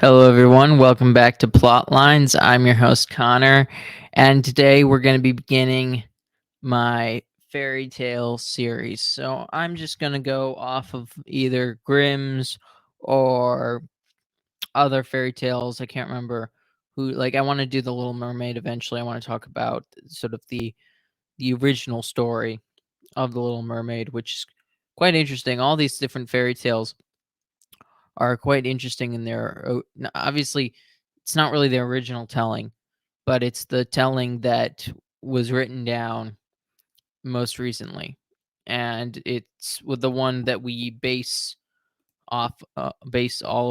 Hello, everyone. Welcome back to Plotlines. I'm your host, Connor, and today we're going to be beginning my fairy tale series. So I'm just going to go off of either Grimm's or other fairy tales. I can't remember who. Like, I want to do The Little Mermaid eventually. I want to talk about sort of the original story of The Little Mermaid, which is quite interesting. All these different fairy tales are quite interesting in their obviously it's not really their original telling, but it's the telling that was written down most recently, and it's with the one that we base all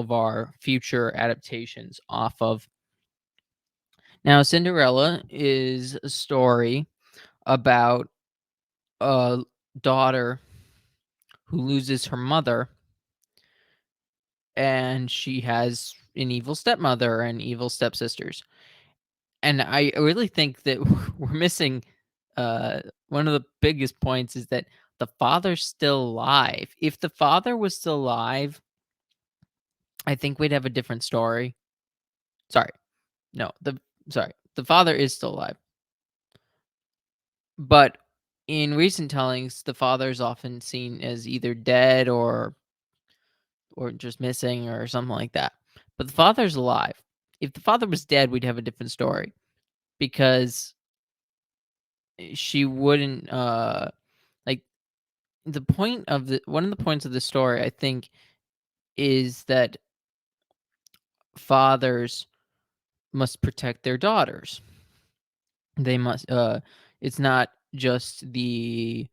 of our future adaptations off of. Now, Cinderella is a story about a daughter who loses her mother, and she has an evil stepmother and evil stepsisters. And I really think that we're missing one of the biggest points is that the father's still alive. If the father was still alive, I think we'd have a different story. Sorry. No, the father is still alive. But in recent tellings, the father is often seen as either dead or just missing or something like that. But the father's alive. If the father was dead, we'd have a different story because she wouldn't like the point of the one of the points of the story, I think, is that fathers must protect their daughters. They must it's not just the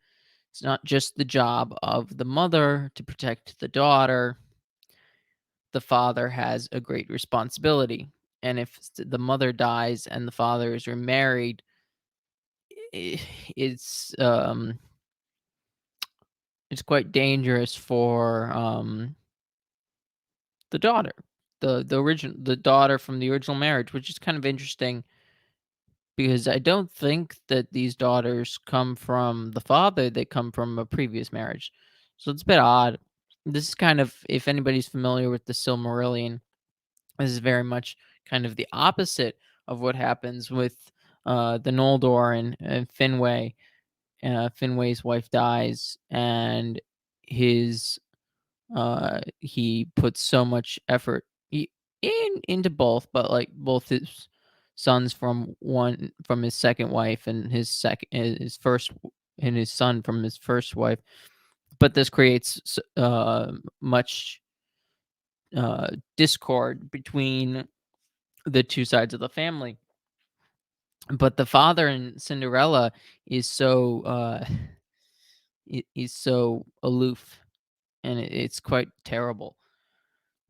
it's not just the job of the mother to protect the daughter. The father has a great responsibility. And if the mother dies and the father is remarried, it's it's quite dangerous for the daughter, the daughter from the original marriage, which is kind of interesting because I don't think that these daughters come from the father; they come from a previous marriage. So it's a bit odd. This is kind of, if anybody's familiar with the Silmarillion, this is very much kind of the opposite of what happens with the Noldor and Finwë. Finwë's wife dies, and his he puts so much effort into both, but like both his sons from his second wife and his first and his son from his first wife. But this creates much discord between the two sides of the family. But the father in Cinderella is so he's so aloof, and it's quite terrible.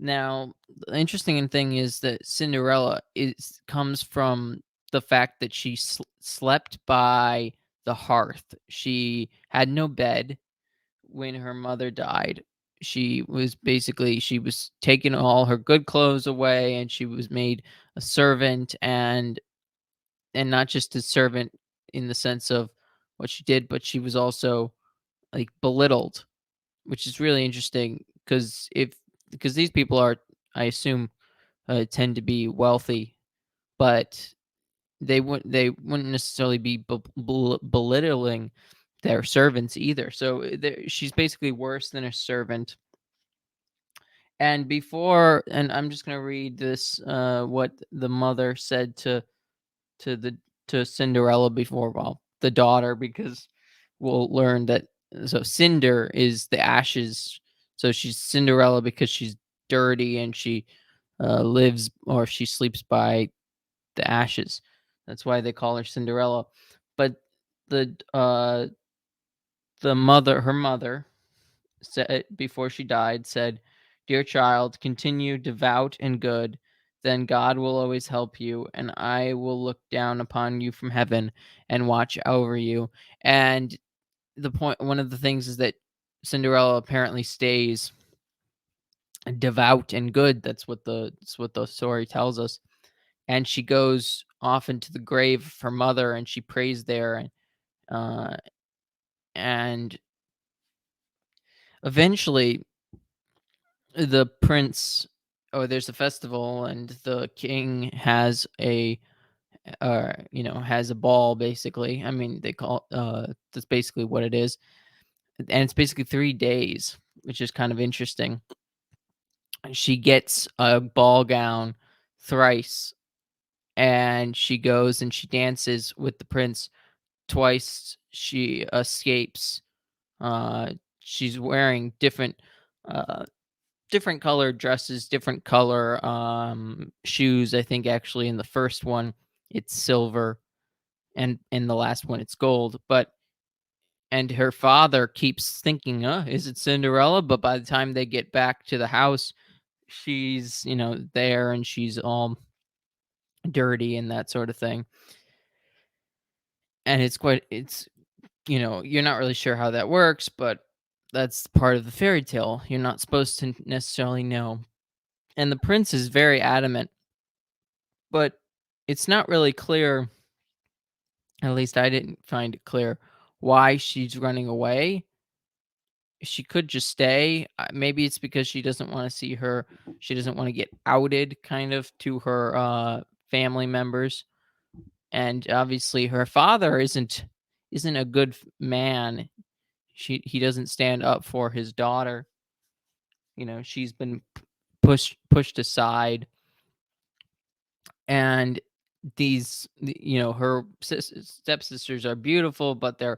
Now, the interesting thing is that Cinderella is comes from the fact that she slept by the hearth. She had no bed when her mother died. She was taking all her good clothes away, and she was made a servant, and not just a servant in the sense of what she did, but she was also like belittled, which is really interesting because these people are, I assume, tend to be wealthy, but they wouldn't necessarily be belittling their servants either. So she's basically worse than a servant. And I'm just gonna read this what the mother said to the to Cinderella before, well, the daughter, because we'll learn that so Cinder is the ashes. So she's Cinderella because she's dirty and she lives or she sleeps by the ashes. That's why they call her Cinderella. But the uh her mother said before she died said, "Dear child, continue devout and good, then God will always help you, and I will look down upon you from heaven and watch over you." And one of the things is that Cinderella apparently stays devout and good. That's what the story tells us. And she goes off into the grave of her mother and she prays there, uh, and eventually the prince oh, there's a festival and the king has has a ball basically. I mean, they call that's basically what it is. And it's basically 3 days, which is kind of interesting. She gets a ball gown thrice, and she goes and she dances with the prince twice. She escapes. She's wearing uh, different colored dresses, different color shoes. I think actually in the first one it's silver, and in the last one it's gold. But and her father keeps thinking, is it Cinderella? But by the time they get back to the house, she's, there and she's all dirty and that sort of thing. And you're not really sure how that works, but that's part of the fairy tale. You're not supposed to necessarily know. And the prince is very adamant, but it's not really clear, at least I didn't find it clear, why she's running away. She could just stay. Maybe it's because she doesn't want to get outed kind of to her family members. And obviously her father isn't a good man. He doesn't stand up for his daughter. She's been pushed aside, and her stepsisters are beautiful, but they're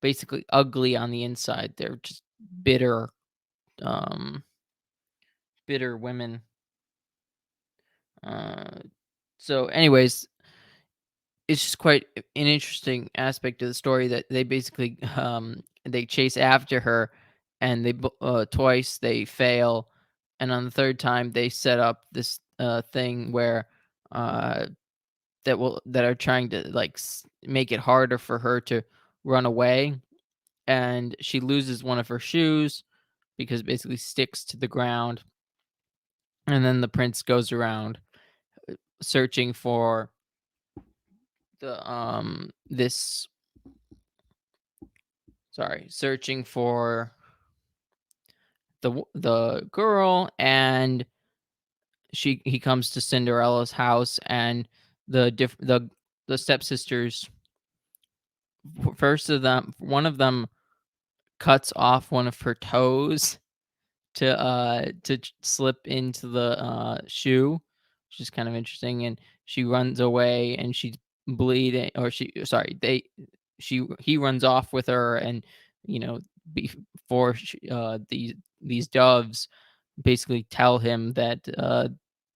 basically ugly on the inside. They're just bitter, um, bitter women. Uh, so, anyways, it's just quite an interesting aspect of the story that they basically they chase after her, and twice they fail, and on the third time they set up this thing where uh that are trying to like make it harder for her to run away, and she loses one of her shoes because it basically sticks to the ground, and then the prince goes around searching for the this sorry, searching for the girl, and he comes to Cinderella's house, and the stepsisters, one of them cuts off one of her toes to slip into the shoe, which is kind of interesting. And she runs away, and she's bleeding, or he runs off with her, and you know before these doves basically tell him that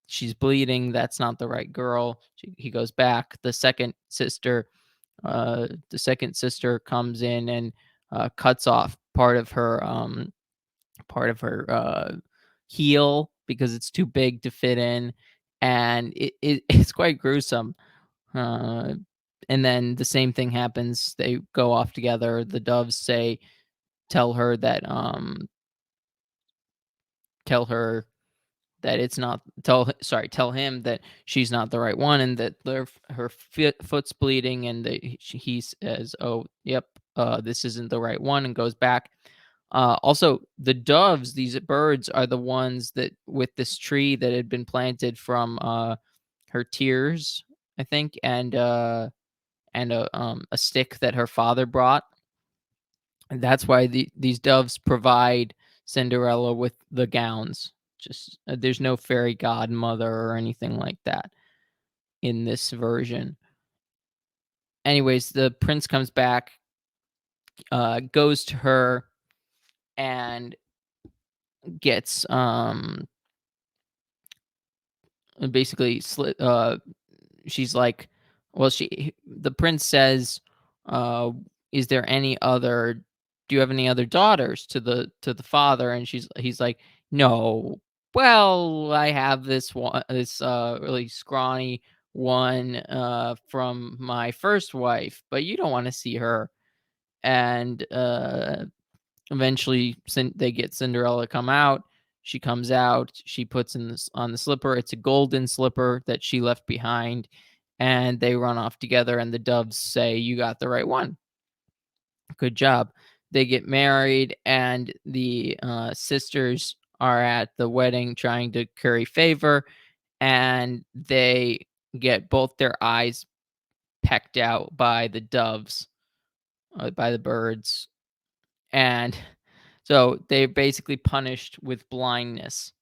she's bleeding. That's not the right girl. He goes back. The second sister comes in and cuts off part of her heel because it's too big to fit in, and it's quite gruesome. Uh, and then the same thing happens. They go off together. The doves tell her that tell her that it's not tell him that she's not the right one, and that her foot's bleeding, and he says, "Oh, yep, this isn't the right one," and goes back. Also, the doves, these birds, are the ones that with this tree that had been planted from her tears, I think, and a stick that her father brought. And that's why these doves provide Cinderella with the gowns. Just there's no fairy godmother or anything like that in this version. Anyways, the prince comes back, goes to her, and gets basically she's like, well, the prince says, uh is there any other do you have any other daughters to the father? And he's like, no. Well, I have this really scrawny one from my first wife, but you don't want to see her. And eventually they get Cinderella to come out. She comes out, she puts in this on the slipper. It's a golden slipper that she left behind, and they run off together, and the doves say, "You got the right one. Good job." They get married, and the sisters are at the wedding trying to curry favor, and they get both their eyes pecked out by the doves, by the birds, and so they're basically punished with blindness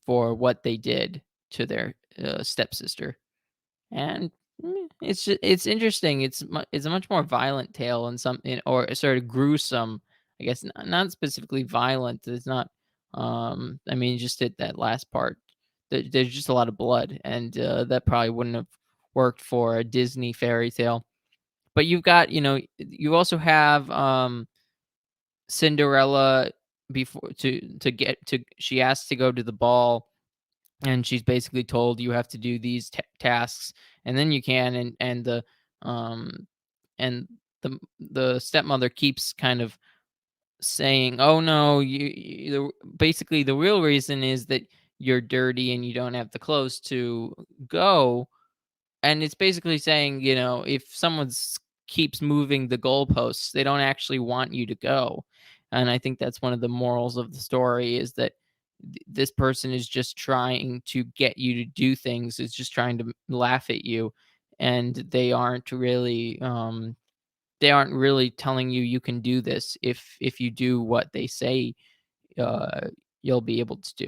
for what they did to their stepsister. And it's interesting. It's a much more violent tale and something, or sort of gruesome. I guess not specifically violent. It's not. I mean, just at that last part, there's just a lot of blood, and that probably wouldn't have worked for a Disney fairy tale. But you've got, you also have Cinderella before to get to. She asked to go to the ball, and she's basically told you have to do these tasks, and then you can. And um and the stepmother keeps kind of saying, "Oh no, basically the real reason is that you're dirty and you don't have the clothes to go." And it's basically saying, if someone keeps moving the goalposts, they don't actually want you to go. And I think that's one of the morals of the story, is that this person is just trying to get you to do things, is just trying to laugh at you, and they aren't really telling you you can do this if you do what they say uh you'll be able to do.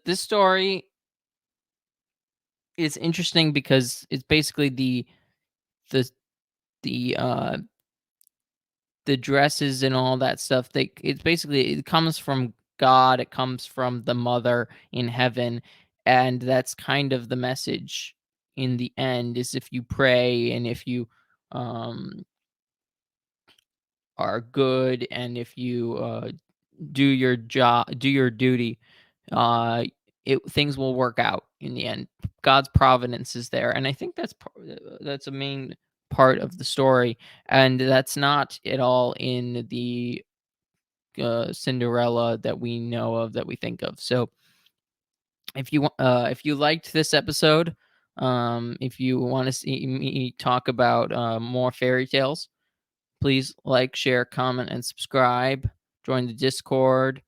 This story is interesting because it's basically the the uh the dresses and all that stuff. It's basically, it comes from God, it comes from the mother in heaven, and that's kind of the message in the end, is if you pray and if you um are good, and if you do your job, do your duty, uh things will work out in the end. God's providence is there, and I think that's a main part of the story, and that's not at all in the Cinderella that we know of, that we think of. So if you liked this episode, if you want to see me talk about more fairy tales, please like, share, comment, and subscribe. Join the Discord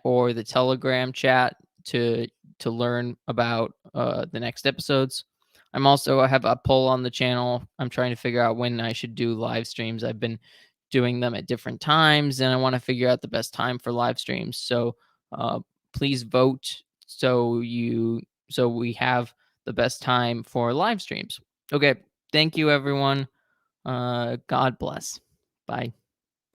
or the Telegram chat to learn about the next episodes. I have a poll on the channel. I'm trying to figure out when I should do live streams. I've been doing them at different times, and I want to figure out the best time for live streams. So uh, please vote, so we have the best time for live streams. Okay, thank you everyone. God bless. Bye.